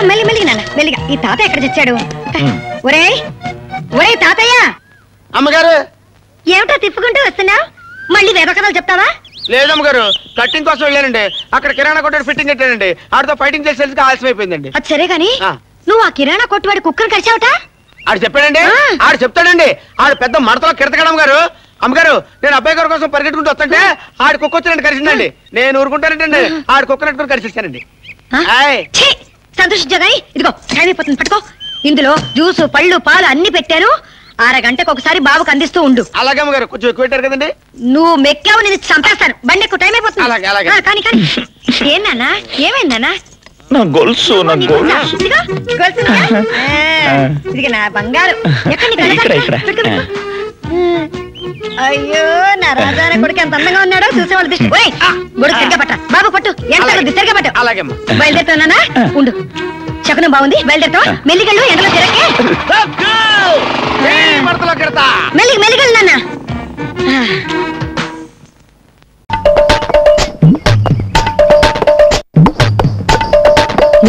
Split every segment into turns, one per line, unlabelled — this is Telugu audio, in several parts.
మెల్లిగా నాన్న మెల్లిగా. ఈ తాత ఎక్కడ చచ్చాడు? ఒరే ఒరే తాతయ్య.
అమ్మగారు
ఏమిటో తిప్పుకుంటూ వస్తున్నావు? మళ్ళీ వేద కథలు చెప్తావా?
లేదమ్మగారు, కట్టింగ్ కోసం వెళ్ళానండి. అక్కడ కిరాణా కొట్టు ఫిట్టింగ్ పెట్టానండి. ఆడితో ఫైటింగ్ చేసేందుకు ఆలస్యం అయిపోయిందండి.
అది సరే గాని నువ్వు ఆ కిరాణా కొట్టువాడి కుక్కను కరిచావుట?
ఆడు చెప్పాడండి, ఆడు చెప్తాడండి. ఆడు పెద్ద మడతలో కిడతగడం గారు. అమ్మగారు, నేను అబ్బాయి గారి కోసం పరిగెట్టుకుంటూ వస్తుంటే ఆడు కుక్క వచ్చినట్టు కరిచిందండి. నేను ఊరుకుంటానంటండి, ఆడు కుక్కనట్టుకుని కరిచేస్తానండి.
సంతోషించగాని ఇదిగో టైం అయిపోతుంది, పట్టుకో. ఇందులో జ్యూసు పళ్ళు పాలు అన్ని పెట్టాను. అరగంటకు ఒకసారి బాబుకు అందిస్తూ ఉండు.
అలాగే అమ్మగారు, కొంచెం ఎక్కువ పెట్టారు కదండి.
నువ్వు మెక్కావు, నేను చంపేస్తాను. బండి ఎక్కువ టైం అయిపోతుంది. కానీ కానీ ఏం నాన్న, ఏమైందన్నా?
నా గొలుసు
ఇది నా బంగారు. అయ్యో నా రాజారా కొడుకు ఎంత అందంగా ఉన్నాడో చూసేవాళ్ళు దిష్టి. గొడుగు సరిగ్గా పట్ట బాబు, పట్టు. ఎంత సరిగ్గా పట్టు. బయలుదేరుతానా? ఉండు, శకునం బాగుంది, బయలుదేరుతావా? మెల్లిగళ్ళు, ఎండలో తిరగే. మెల్లిగళ్ళు నాన్న.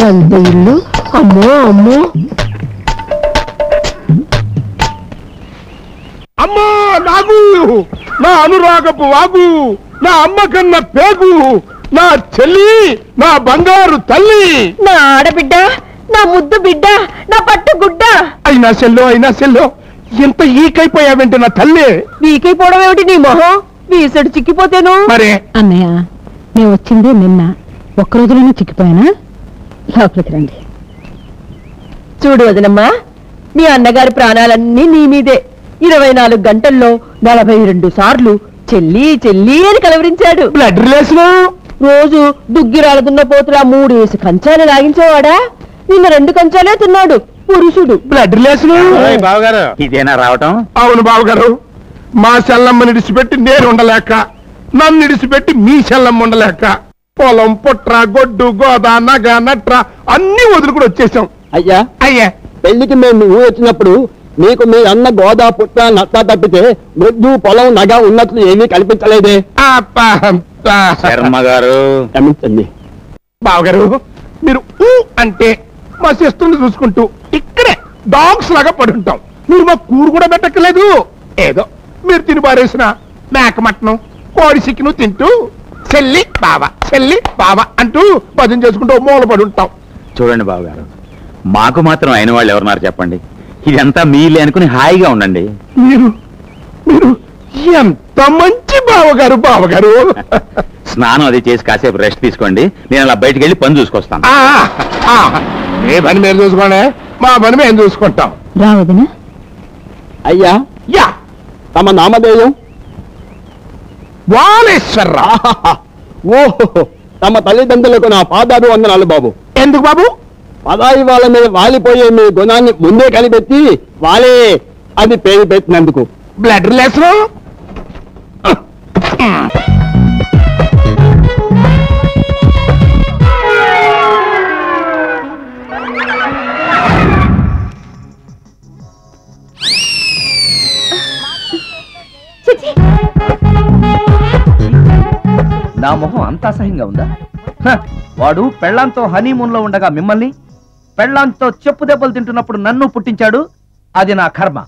ఎంత ఇల్లు! అమ్మో అమ్మో
అమ్మా, నాగు, నా అనురాగపు వాగు, నా అమ్మ కన్న పేగు, నా చెల్లి, నా బంగారు తల్లి,
నా ఆడబిడ్డ, నా ముద్దు బిడ్డ, నా పట్టు గుడ్డ.
అయినా సెల్లో ఎంత ఈకైపోయావేంటి నా తల్లి?
వీకైపోవడం ఏమిటి నీ మొహం? వీసడు చిక్కిపోతేను.
మరే
అన్నయ్య, నేను వచ్చింది నిన్న, ఒక్క రోజులోనే చిక్కిపోయానా? లోపలికి రండి. చూడు వదినమ్మా, మీ అన్నగారి ప్రాణాలన్నీ నీ మీదే. 24 గంటల్లో 42 సార్లు చెల్లి చెల్లి అని కలవరించాడు.
Blood relation.
రోజు దుగ్గిరాలదున్న పోతులా 3 కంచాలు లాగించేవాడా? నిన్న 2 కంచాలే తిన్నాడు పురుషుడు.
Blood relation.
బావగారు, ఇదేనా రావటం?
అవును బావగారు, మా చెల్లమ్మని ఇడిచిపెట్టి నేను ఉండలేక, నన్ను ఇడిచిపెట్టి మీ చెల్లమ్మ ఉండలేక, పొలం పుట్ర గొడ్డు గోద నగ నట్ర అన్ని వదులుకుని వచ్చేసాం.
అయ్యా
అయ్యా,
పెళ్లికి మేము ఊరు వచ్చినప్పుడు మీకు మీ అన్న గోదా పుట్ట నత్త తప్పితే గొడ్డు పొలం నగ ఉన్నట్లు ఏమీ కల్పించలేదే.
శర్మ గారు,
క్షమించండి.
బావగారు, మీరు ఊ అంటే మా సిస్టర్ని చూసుకుంటూ ఇక్కడే డాగ్స్ లాగా పడుంటాం. మీరు మా కూరు కూడా పెట్టక్కలేదు. ఏదో మీరు తిని బారేసిన మేక మటనం కోడి చికెను తింటూ చెల్లి బావ అంటూ భజన చేసుకుంటూ మూల పడి ఉంటాం.
చూడండి బావగారు, మాకు మాత్రం అయిన వాళ్ళు ఎవరున్నారు చెప్పండి? ఇదంతా మీలే అనుకుని హాయిగా ఉండండి.
మీరు ఎంత మంచి బావగారు.
స్నానం అది చేసి కాసేపు రెస్ట్ తీసుకోండి. నేను అలా బయటికి వెళ్ళి పని చూసుకొస్తాను.
ఏ పని మీరు చూసుకోండి, మా పని మేము చూసుకుంటాం.
రావదినా?
అయ్యా,
యా,
తమ నామధేయం?
వాలేశ్వరరావు.
ఓహో, తమ తల్లిదండ్రులకు నా పాదాలు వందనాలు బాబు.
ఎందుకు బాబు?
పదాయి వాళ్ళ మీద వాలిపోయే మీ గుణాన్ని ముందే కనిపెట్టి వాలే అది పేరు పెట్టినందుకు.
Blood relation.
నా మొహం అంత అసహ్యంగా ఉందా? వాడు పెళ్ళాంతో హనీమూన్ లో ఉండగా మిమ్మల్ని, పెళ్ళాంతో చెప్పు దెబ్బలు తింటున్నప్పుడు నన్ను పుట్టించాడు. అది నా కర్మ.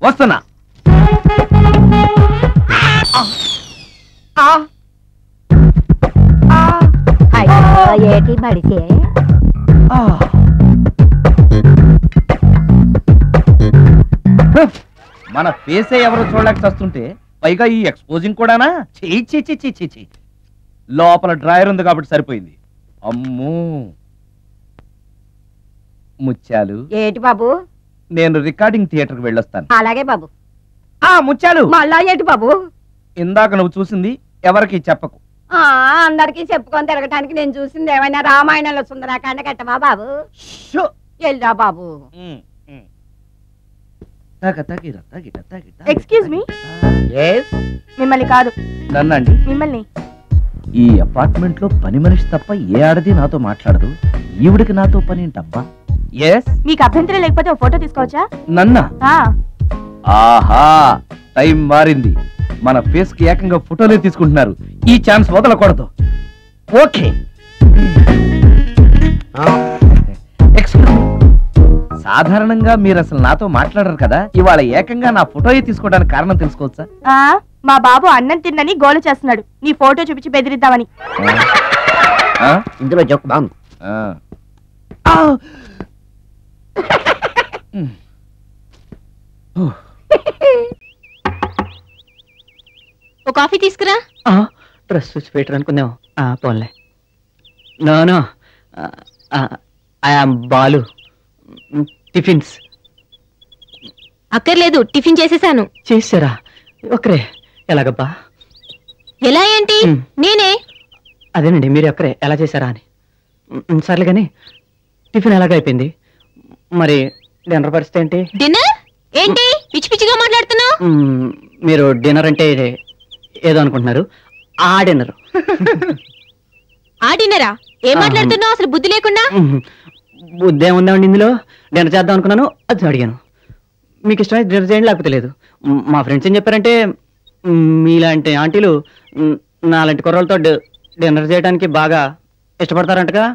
వస్తున్నా. మన ఫేసే ఎవరు చూడలేక చస్తుంటే పైగా ఈ ఎక్స్పోజింగ్ కూడానా? చీ. లోపల డ్రాయర్ ఉంది కాబట్టి సరిపోయింది. అమ్మో, ముత్యాలు.
ఏటి బాబు?
నేను రికార్డింగ్ థియేటర్కి వెళ్ళొస్తాను.
అలాగే బాబు.
ముత్యాలు,
మళ్ళా ఏటి బాబు?
ఇందాక నువ్వు చూసింది ఎవరికి చెప్పకు.
అందరికి చెప్పుకొని తిరగటానికి నేను చూసింది ఏమైనా రామాయణంలో సుందరాకాండ కట్టమా బాబు? వెళ్ళరా బాబు.
Excuse me. మిమ్మల్ని కాదు,
నన్నండి.
మిమ్మల్ని.
ఈ అపార్ట్మెంట్ లో పని మనిషి తప్ప ఏ ఆడది నాతో మాట్లాడదు. ఈవిడికి నాతో పని ఏంటబ్బా?
మీకు అభ్యంతరం లేకపోతే ఒక ఫోటో తీసుకోవచ్చా?
నన్నా? ఆహా, టైం మారింది. మన ఫేస్ కి ఏకంగా ఫోటోలే తీసుకుంటున్నారు. ఈ ఛాన్స్ వదలకూడదు. ఓకే. సాధారణంగా మీరు అసలు నాతో మాట్లాడరు కదా, ఇవాళ ఏకంగా నా ఫోటో తీసుకోవడానికి కారణం తెలుసుకోవచ్చా?
మా బాబు అన్నం తిన్నని గోలు చేస్తున్నాడు, నీ ఫోటో చూపించి బెదిరిద్దామని.
ఇందులో జోక్ బాగుంది.
ఓ కాఫీ తీసుకురా.
డ్రెస్ చూసి పెట్టరు అనుకుందాం. పోన్లే. No I am Balu. టిఫిన్స్
అక్కర్లేదు, టిఫిన్ చేసేసాను.
చేసారా? ఒకరే ఎలాగబ్బా?
ఎలా ఏంటి? నేనే.
అదేనండి, మీరు ఒక్కరే ఎలా చేశారా అని. సర్లే కానీ టిఫిన్ ఎలాగైపోయింది? మరి డిన్నర్ పరిస్థితి ఏంటి?
డిన్నర్ ఏంటి పిచ్చి పిచ్చిగా మాట్లాడుతున్నావు?
మీరు డిన్నర్ అంటే ఏదో అనుకుంటున్నారు. ఆ డిన్నర్.
ఆ డిన్నరా? ఏం మాట్లాడుతున్నావు అసలు బుద్ధి లేకుండా?
బుద్ధి ఏముందండి ఇందులో? డిన్నర్ చేద్దాం అనుకున్నాను, అది అడిగాను. మీకు ఇష్టమైతే డిన్నర్ చేయండి, లేకపోతే లేదు. మా ఫ్రెండ్స్ ఏం చెప్పారంటే మీలాంటి ఆంటీలు నాలాంటి కుర్రలతో డిన్నర్ చేయడానికి బాగా ఇష్టపడతారంటగా,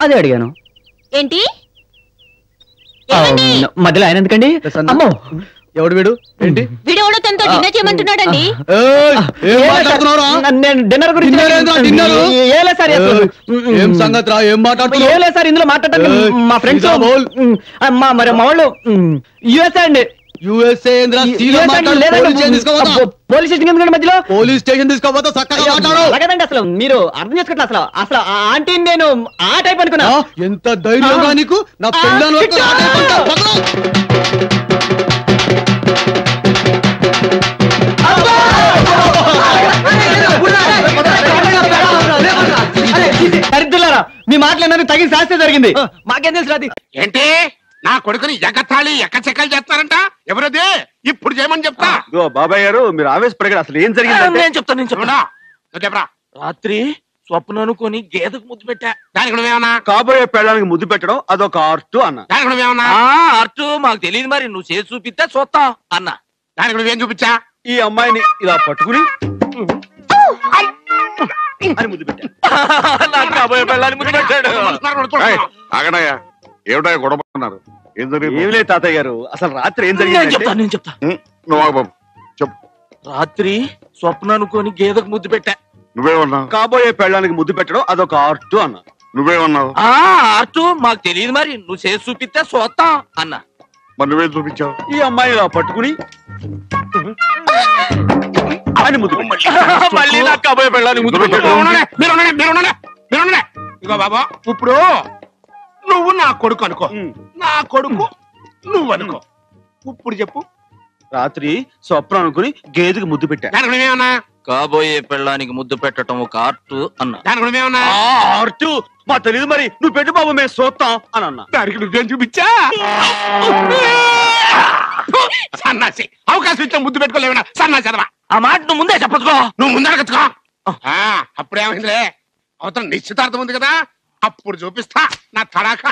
అదే అడిగాను.
ఏంటి
మధ్యలో ఆయన ఎందుకండి? అమ్మో,
ఎవడు వీడు? ఏంటి
వీడెవడో తనతో డిన్నర్ చేయమంటున్నాడండి.
నేను డిన్నర్ గురించి
ఏం సంగతి రా? ఏం మాట్లాడుతున్నావు?
ఏం లేదు సార్, ఇందులో మాట్లాడటానికి మా ఫ్రెండ్స్ మరి మా వాళ్ళు యుఎస్ఏ అండి.
యుఎస్ఏ
పోలీస్ స్టేషన్ ఎందుకండి మధ్యలో?
పోలీస్ స్టేషన్ తీసుకోపోతే చక్కగా మాట్లాడు.
అలాగేదండి, అసలు మీరు అర్థం చేసుకోవట్లేదు. అసలు అసలు ఆ ఆంటీని నేను ఆ టైప్ అనుకున్నా.
ఎంత ధైర్యంగా నీకు? నా పెళ్ళాన్ని
దరిద్రులారా, మీ మాటలు తగిన శాస్త్రం జరిగింది. మాకేం తెలుసు అది?
ఏంటి నా కొడుకుని ఎగతాళి ఎక్కచెక్కలు చేస్తారంట? ఎవరది? ఇప్పుడు చేయమని చెప్తా.
బాబాయ్ గారు, మీరు ఆవేశపడగారు. అసలు ఏం జరిగింది?
నేను చెప్తాను, నేను చెప్తా. చెప్పరా. రాత్రి స్వప్న అనుకుని గేదెకు ముద్దు పెట్టా. దానికి నువ్వేమన్నా?
కాబోయే పెళ్ళానికి ముద్దు పెట్టడం అదొక ఆర్ట్ అన్న.
దానికి నువ్వేమన్నా?
అర్టు మాకు తెలియదు, మరి నువ్వు చేసి చూపిస్తే చూస్తాం అన్న.
దానికి నువ్వేం చూపించా?
ఈ అమ్మాయిని ఇలా పట్టుకుని అని ముద్దు పెట్టా.
నాకు కాబోయే పెళ్ళాన్ని ముద్దు పెట్టాడు.
ఆగడాయా, ఏమిటా గొడవ పడుతున్నారు? ఏం జరిగింది?
ఏం లేదు తాతయ్య గారు, అసలు రాత్రి ఏం
నేను చెప్తా,
జరిగింది?
నేను చెప్తా.
నువ్వు ఆగు బాబు, చెప్పు.
రాత్రి స్వప్న అనుకోని గేదెకు ముద్దు పెట్టా.
నువ్వేమన్నావు?
కాబోయే పెళ్ళానికి ముద్దు పెట్టడం అదొక ఆర్ట్ అన్న.
నువ్వేమన్నావు?
అర్టు మాకు తెలియదు, మరి నువ్వు చేసి చూపిస్తే చూస్తాం అన్న.
మరి నువ్వేం చూపించావు?
ఈ అమ్మాయిని ఇలా పట్టుకుని అని ముద్దు పెట్టా.
మళ్ళీ నాకు కాబోయే పెళ్ళాన్ని ముద్దు పెట్టాడు.
ఇగో బాబా, ఇప్పుడు నువ్వు నా కొడుకు అనుకో, నా కొడుకు నువ్వు అనుకో. ఇప్పుడు చెప్పు.
రాత్రి స్వప్న అనుకుని గేదెకి ముద్దు పెట్టా.
దానికి నువ్వేమన్నా?
కాబోయే పెళ్ళానికి ముద్దు పెట్టడం ఒక ఆర్ట్ అన్న.
దానికి నువ్వేమన్నా?
ఆర్ట్ మా తెలియదు, మరి నువ్వు పెట్టు బాబు, మేము చూస్తాం అని అన్నా.
దానికి నువ్వేం చూపించా? సన్నాసి, అవకాశం ఇచ్చా ముద్దు పెట్టుకోలేవనా? సన్నాసి చదవా.
ఆ మాట నువ్వు ముందే చెప్పచ్చుకో.
నువ్వు ముందరగచ్చుకో. అప్పుడేమైందిలే, అవతల నిశ్చితార్థం ఉంది కదా, అప్పుడు చూపిస్తా నా తడాక.